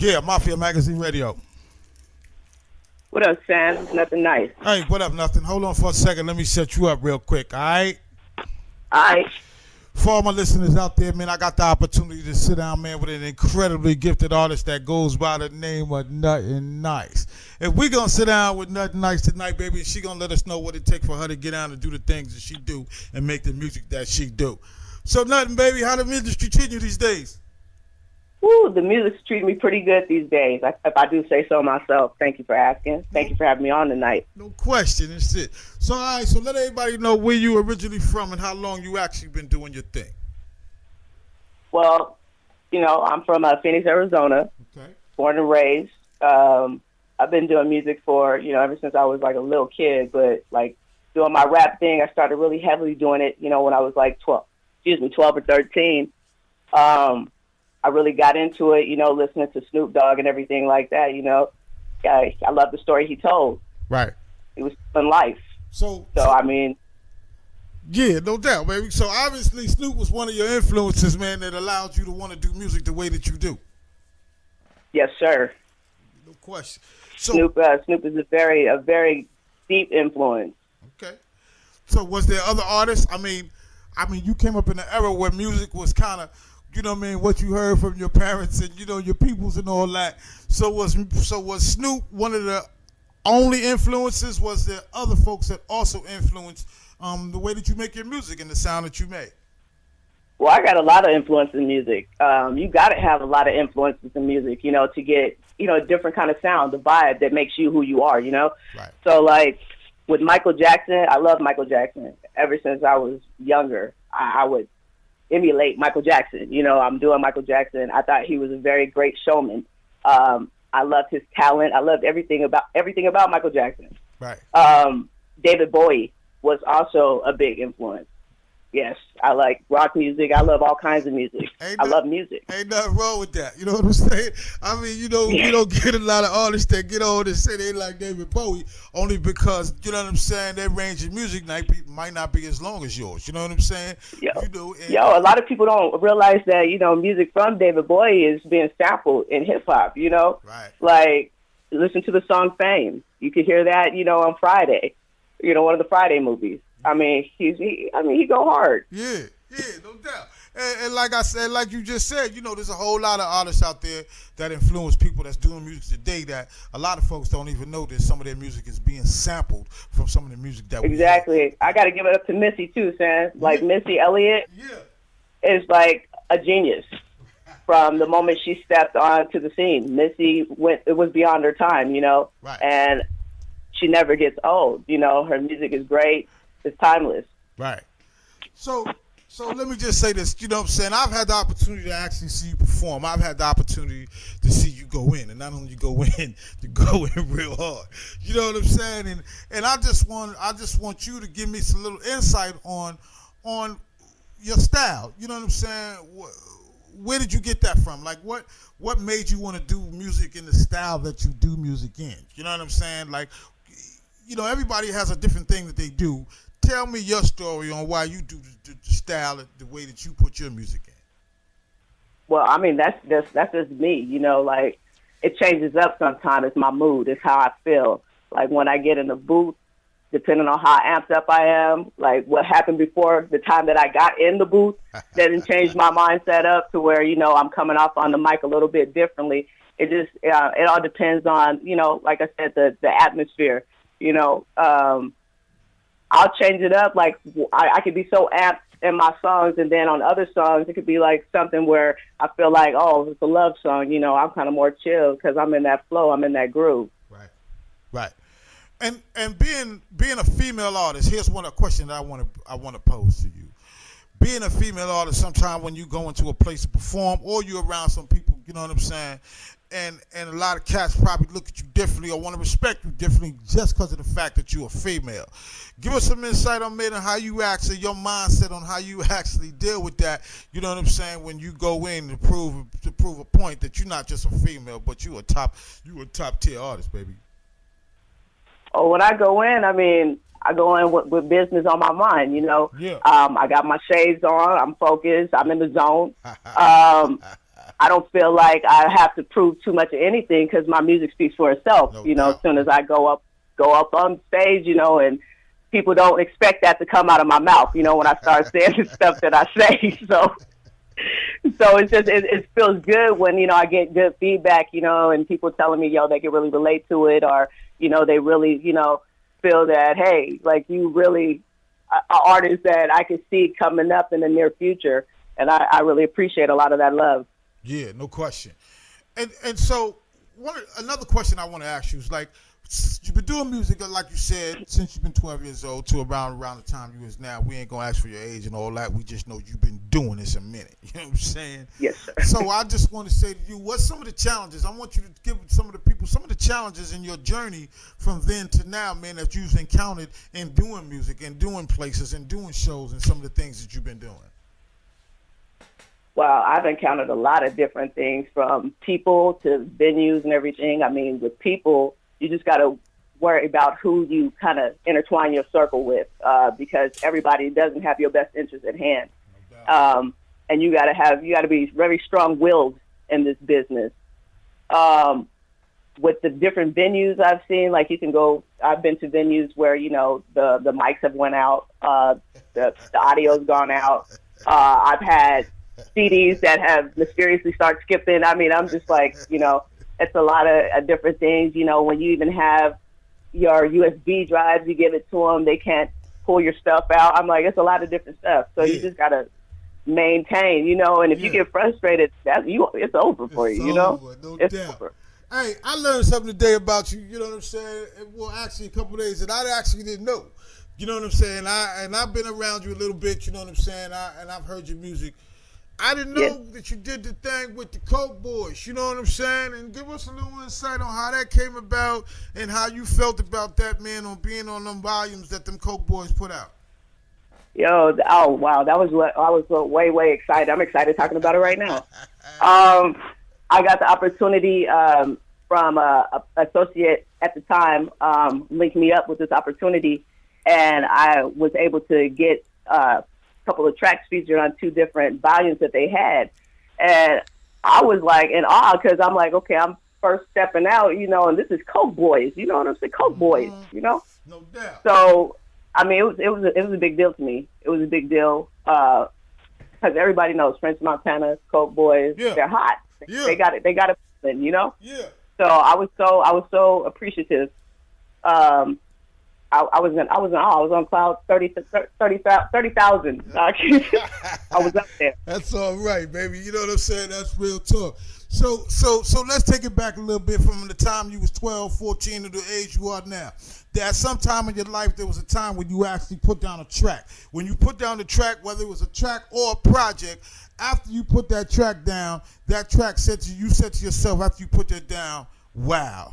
Yeah, Mafia Magazine Radio. What up, Sam? It's Nothin Nice. Hey, what up, Nothing? Hold on for a second. Let me set you up real quick, all right? Alright. For all my listeners out there, man, I got the opportunity to sit down, man, with an incredibly gifted artist that goes by the name of Nothin Nice. If we gonna sit down with Nothin Nice tonight, baby, she gonna let us know what it takes for her to get down and do the things that she do and make the music that she do. So, Nothing, baby, how the industry treating you these days? Woo, the music's treating me pretty good these days, if I do say so myself. Thank you for asking. Thank you for having me on tonight. No question, it's it. So, all right, so let everybody know where you originally from and how long you actually been doing your thing. Well, I'm from Phoenix, Arizona, Okay. born and raised. I've been doing music for, ever since I was like a little kid, but like doing my rap thing, I started really heavily doing it, when I was like 12 or 13. I really got into it, listening to Snoop Dogg and everything like that, I love the story he told. Right. It was in life. So I mean, yeah, no doubt, baby. So obviously Snoop was one of your influences, man, that allowed you to want to do music the way that you do. yes, sir. No question. So Snoop is a very deep influence. okay. So was there other artists? I mean, you came up in an era where music was kind of, what you heard from your parents and your peoples and all that. So was Snoop one of the only influences? Was there other folks that also influenced the way that you make your music and the sound that you make? Well, I got a lot of influence in music. You got to have a lot of influences in music, to get, a different kind of sound, the vibe that makes you who you are, Right. So, like, with Michael Jackson, I love Michael Jackson. Ever since I was younger, I would emulate Michael Jackson. I'm doing Michael Jackson. I thought he was a very great showman. I loved his talent. I loved everything about Michael Jackson. Right. David Bowie was also a big influence. Yes, I like rock music. I love all kinds of music. I love music. Ain't nothing wrong with that. You know what I'm saying? I mean, you don't get a lot of artists that get on and say they like David Bowie only because, you know what I'm saying, their range of music might not be as long as yours. You know what I'm saying? Yo, a lot of people don't realize that, music from David Bowie is being sampled in hip-hop, Right. Like, listen to the song Fame. You can hear that, on Friday, one of the Friday movies. I mean, he go hard. Yeah, no doubt. And like I said, like you just said, there's a whole lot of artists out there that influence people that's doing music today that a lot of folks don't even know that some of their music is being sampled from some of the music that Exactly. I got to give it up to Missy, too, Sam. Like, Missy Elliott is like a genius. From the moment she stepped onto the scene, it was beyond her time, Right. And she never gets old. Her music is great. It's timeless. Right. So let me just say this, you know what I'm saying? I've had the opportunity to actually see you perform. I've had the opportunity to see you go in, and not only you go in, to go in real hard. You know what I'm saying? And I just want you to give me some little insight on your style. You know what I'm saying? Where did you get that from? Like what made you want to do music in the style that you do music in? You know what I'm saying? Like, everybody has a different thing that they do. Tell me your story on why you do the style, the way that you put your music in. Well, I mean, that's just me, like, it changes up sometimes. It's my mood. It's how I feel. Like, when I get in the booth, depending on how amped up I am, like what happened before the time that I got in the booth, didn't change my mindset up to where, I'm coming off on the mic a little bit differently. It just, it all depends on, like I said, the atmosphere, I'll change it up. Like, I could be so amped in my songs, and then on other songs, it could be like something where I feel like, oh, it's a love song. I'm kind of more chill because I'm in that flow. I'm in that groove. Right. And being a female artist, here's a question that I want to pose to you. Being a female artist, sometimes when you go into a place to perform, or you're around some people, you know what I'm saying, and a lot of cats probably look at you differently or want to respect you differently just because of the fact that you're a female. Give us some insight on it and how you actually, your mindset on how you actually deal with that. You know what I'm saying? When you go in to prove a point that you're not just a female, but you a top tier artist, baby. Oh, when I go in, I go in with business on my mind, Yeah. I got my shades on. I'm focused. I'm in the zone. I don't feel like I have to prove too much of anything because my music speaks for itself. No you know, doubt. as soon as I go up on stage, you know, and people don't expect that to come out of my mouth. You know, when I start saying the stuff that I say, so it's just it feels good when I get good feedback, and people telling me they can really relate to it, or they really feel that hey, like you really an artist that I can see coming up in the near future, and I really appreciate a lot of that love. Yeah, no question. And so another question I want to ask you is like, you've been doing music, like you said, since you've been 12 years old to around the time you is now. We ain't gonna ask for your age and all that. We just know you've been doing this a minute. You know what I'm saying? Yes, sir. So I just want to say to you, what's some of the challenges? I want you to give some of the people some of the challenges in your journey from then to now, man, that you've encountered in doing music and doing places and doing shows and some of the things that you've been doing. Well, I've encountered a lot of different things, from people to venues and everything. I mean, with people, you just got to worry about who you kind of intertwine your circle with, because everybody doesn't have your best interest at hand. And you got to be very strong-willed in this business. With the different venues I've seen, like I've been to venues where, the mics have went out, the audio's gone out. I've had CDs that have mysteriously start skipping. I mean, I'm just like, it's a lot of different things. When you even have your USB drives, you give it to them, they can't pull your stuff out. I'm like, it's a lot of different stuff. So you just got to maintain, and if you get frustrated, it's over for you, Over, no it's doubt. over. Hey, I learned something today about you, you know what I'm saying? Well, actually a couple of days that I actually didn't know. You know what I'm saying? I've been around you a little bit, you know what I'm saying? And I've heard your music. I didn't know that you did the thing with the Coke Boys, you know what I'm saying? And give us a little insight on how that came about and how you felt about that, man, on being on them volumes that them Coke Boys put out. Oh wow, that was what I was way excited. I'm excited talking about it right now. I got the opportunity from a associate at the time, linked me up with this opportunity, and I was able to get couple of tracks featured on 2 different volumes that they had. And I was like in awe, because I'm like, okay, I'm first stepping out, and this is Coke Boys, you know what I'm saying? Coke Boys, No doubt. So, I mean, it was a big deal to me. It was a big deal, because everybody knows French Montana, Coke Boys, they're hot. Yeah. They got it, Yeah. So I was so appreciative. I was in awe. I was on cloud 30,000. I was up there. That's all right, baby. You know what I'm saying? That's real talk. So let's take it back a little bit from the time you was 12, 14 to the age you are now. At some time in your life, there was a time when you actually put down a track. When you put down the track, whether it was a track or a project, after you put that track down, that track said to you said to yourself after you put that down, wow,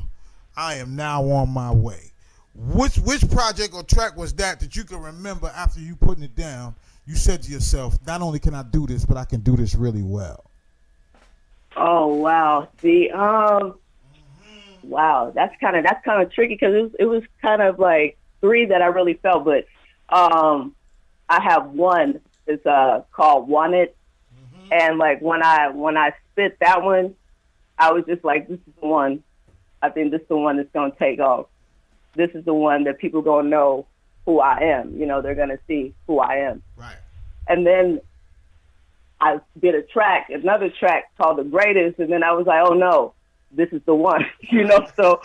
I am now on my way. Which project or track was that you can remember after you putting it down, you said to yourself, not only can I do this, but I can do this really well? Oh wow. Wow, that's kind of tricky, because it was kind of like 3 that I really felt, but I have one. It's called Wanted, and like when I spit that one, I was just like, this is the one. I think this is the one that's gonna take off. This is the one that people gonna know who I am. They're gonna see who I am. Right. And then I did another track called The Greatest, and then I was like, oh no, this is the one. So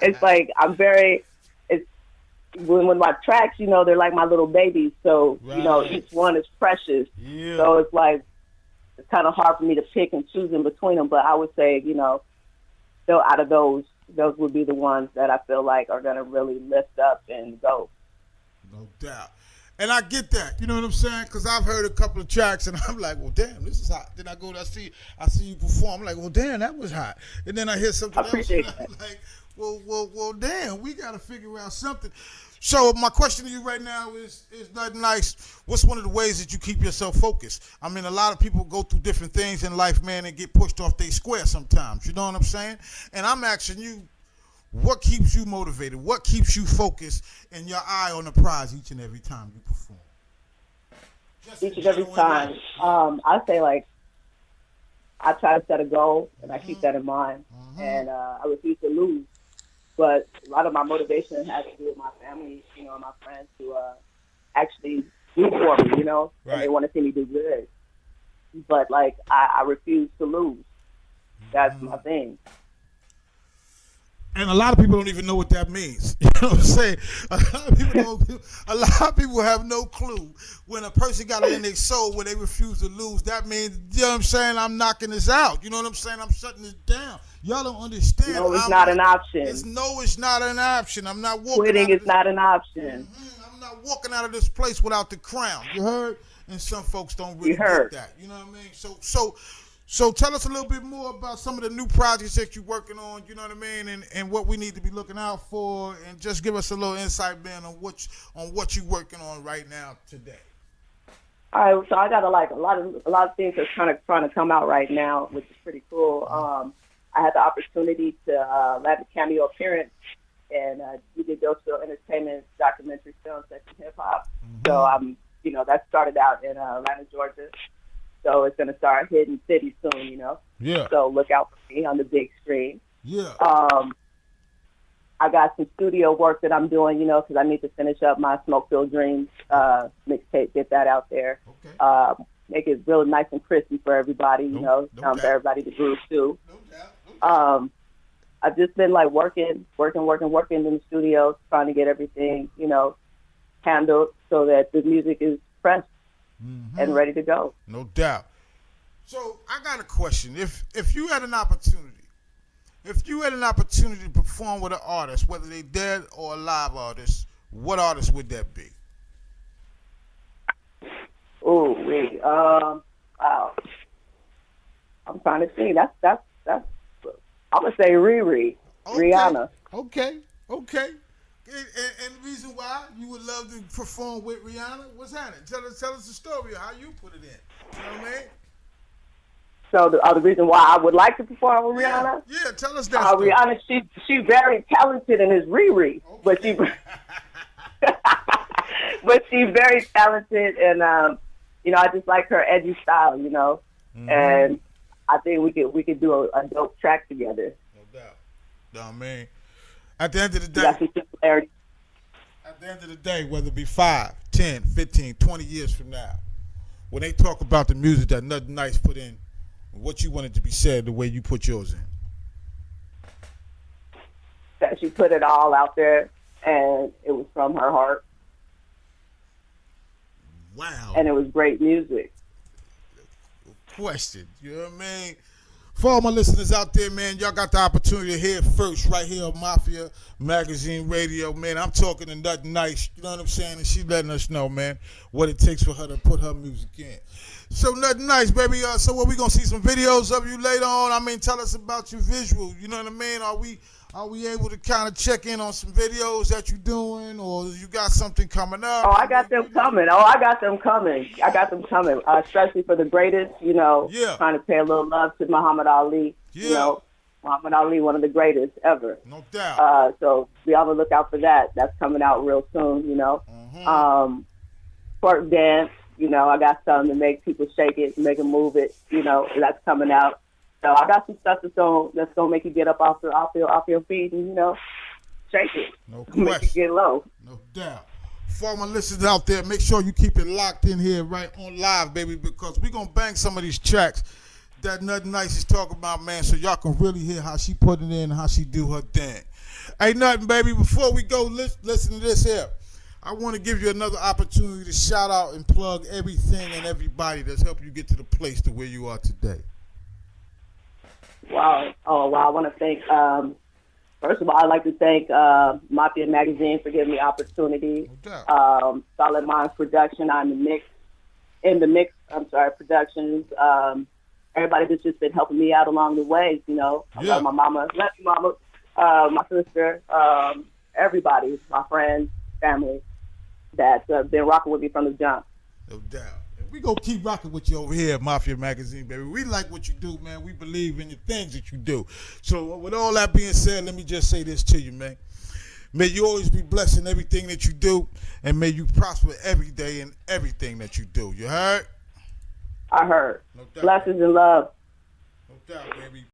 it's when my tracks, they're like my little babies. So, right. Each one is precious. Yeah. So it's like, it's kind of hard for me to pick and choose in between them. But I would say, so out of those would be the ones that I feel like are going to really lift up and go. No doubt. And I get that, you know what I'm saying? Because I've heard a couple of tracks, and I'm like, well, damn, this is hot. Then I go to I see you perform. I'm like, well, damn, that was hot. And then I hear something else, and I'm like, well, damn, we got to figure out something. So my question to you right now is Nothin Nice. What's one of the ways that you keep yourself focused? I mean, a lot of people go through different things in life, man, and get pushed off their square sometimes. You know what I'm saying? And I'm asking you, what keeps you motivated? What keeps you focused and your eye on the prize each and every time you perform? Each and every time. I say, like, I try to set a goal, and I keep that in mind, and I refuse to lose. But a lot of my motivation has to do with my family, and my friends who actually root for me, and they want to see me do good. But like I refuse to lose. That's my thing. And a lot of people don't even know what that means. You know what I'm saying? A lot of people have no clue when a person got it in their soul when they refuse to lose. That means, you know what I'm saying, I'm knocking this out. You know what I'm saying? I'm shutting this down. Y'all don't understand. No, it's not an option. It's not an option. I'm not walking. Quitting is not an option. I'm not walking out of this place without the crown. You heard? And some folks don't really get that. You know what I mean? So tell us a little bit more about some of the new projects that you're working on, you know what I mean, and what we need to be looking out for, and just give us a little insight, Ben, on what you're working on right now today. All right, so I got a lot of things that's trying to come out right now, which is pretty cool. I had the opportunity to have a cameo appearance in DJ Dosto Entertainment documentary film Section Hip Hop. So that started out in Atlanta, Georgia. So it's going to start hitting cities soon, Yeah. So look out for me on the big screen. Yeah. I got some studio work that I'm doing, because I need to finish up my Smoke Filled Dreams mixtape, get that out there. Okay. Make it real nice and crispy for everybody, for everybody to groove too. No doubt. I've just been like working in the studio, trying to get everything, handled so that the music is fresh. And ready to go. No doubt. So I got a question. If you had an opportunity to perform with an artist, whether they dead or a live artist, what artist would that be? Oh, wait. Wow. I'm trying to think. That's. I'm gonna say Riri, okay. Rihanna. Okay. And the reason why you would love to perform with Rihanna, what's happening? Tell us the story of how you put it in. You know what I mean? So the reason why I would like to perform with Rihanna? Yeah, tell us that story. Rihanna, she's very talented and is Riri, but she's very talented, and I just like her edgy style, and I think we could do a dope track together. No doubt. You know what I mean? At the end of the day, whether it be 5, 10, 15, 20 years from now, when they talk about the music that Nothin Nice put in, what you wanted to be said, the way you put yours in. That she put it all out there, and it was from her heart. Wow. And it was great music. Question. You know what I mean? For all my listeners out there, man, y'all got the opportunity to hear it first right here on Mafia Magazine Radio, man. I'm talking to Nothin Nice, you know what I'm saying? And she's letting us know, man, what it takes for her to put her music in. So Nothin Nice, baby. So what, we going to see some videos of you later on? I mean, tell us about your visual, you know what I mean? Are we able to kind of check in on some videos that you're doing, or you got something coming up? Oh, I got them coming. Especially for the greatest, trying to pay a little love to Muhammad Ali. Yeah. Muhammad Ali, one of the greatest ever. No doubt. So be on the lookout for that. That's coming out real soon, Twerk dance, I got something to make people shake it, make them move it, that's coming out. So I got some stuff that's gonna make you get up off your feet and shake it. No question. Make you get low. No doubt. For all my listeners out there, make sure you keep it locked in here right on live, baby, because we're gonna bang some of these tracks that Nothin Nice is talking about, man, so y'all can really hear how she put it in, how she do her thing. Hey, Nothin, baby, before we go, listen to this here. I want to give you another opportunity to shout out and plug everything and everybody that's helped you get to the place to where you are today. Wow. Oh, wow. I want to thank, first of all, I'd like to thank Mafia Magazine for giving me opportunity. Solid Minds Production Productions. Everybody that's just been helping me out along the way, I love my mama, love you, mama, my sister, everybody, my friends, family that's been rocking with me from the jump. No doubt. We gonna keep rocking with you over here at Mafia Magazine, baby. We like what you do, man. We believe in the things that you do. So with all that being said, let me just say this to you, man. May you always be blessed in everything that you do, and may you prosper every day in everything that you do. You heard? I heard. No doubt. Blessings and love. doubt, baby.